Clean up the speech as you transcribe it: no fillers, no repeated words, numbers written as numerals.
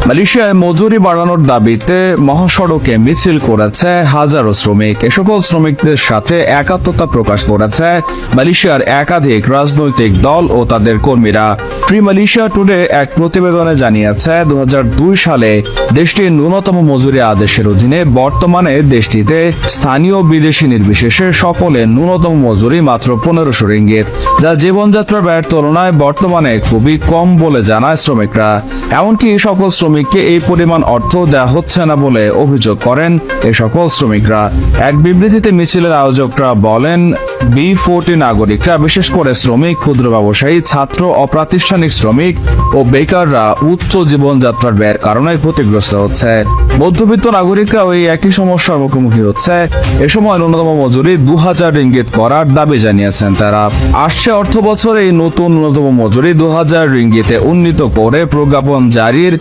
মালয়েশিয়ায় মজুরি বাড়ানোর দাবিতে মহাসড়কে মিছিল করেছে হাজারো শ্রমিক। এ সকল শ্রমিকদের সাথে একাত্মতা প্রকাশ করেছে মালয়েশিয়ার একাধিক রাজনৈতিক দল ও তাদের কর্মীরা। ফ্রি মালয়েশিয়া টুডে এক প্রতিবেদনে জানিয়েছে 2002 সালে দেশটির ন্যূনতম মজুরি আদেশের অধীনে বর্তমানে দেশটিতে স্থানীয় বিদেশি নির্বিশেষে সকলের ন্যূনতম মজুরি মাত্র 1500 রিঙ্গিত, যা জীবনযাত্রা ব্যয়ের তুলনায় বর্তমানে খুবই কম বলে জানায় শ্রমিকরা। এমনকি সকল শ্রমিককে এই পরিমাণ অর্থ দেওয়া হচ্ছে না বলে অভিযোগ করেন এ সকল শ্রমিকরা। এক বিবৃতিতে মিছিলের আয়োজকরা বলেন, B40 নাগরিকরা, বিশেষ করে শ্রমিক, ক্ষুদ্র ব্যবসায়ী, ছাত্র, অপ্রাতিষ্ঠানিক শ্রমিক ও বেকাররা উচ্চ জীবনযাত্রার ব্যয়ের কারণে ক্ষতিগ্রস্ত হচ্ছে। মধ্যবিত্ত নাগরিকরা ওই একই সমস্যার মুখোমুখি হচ্ছে। এ সময় ন্যূনতম মজুরি 2000 রিঙ্গিত করার দাবি জানিয়েছেন তারা। আসছে অর্থ বছরে এই নতুন ন্যূনতম মজুরি 2000 রিঙ্গিতে উন্নীত করে প্রজ্ঞাপন জারির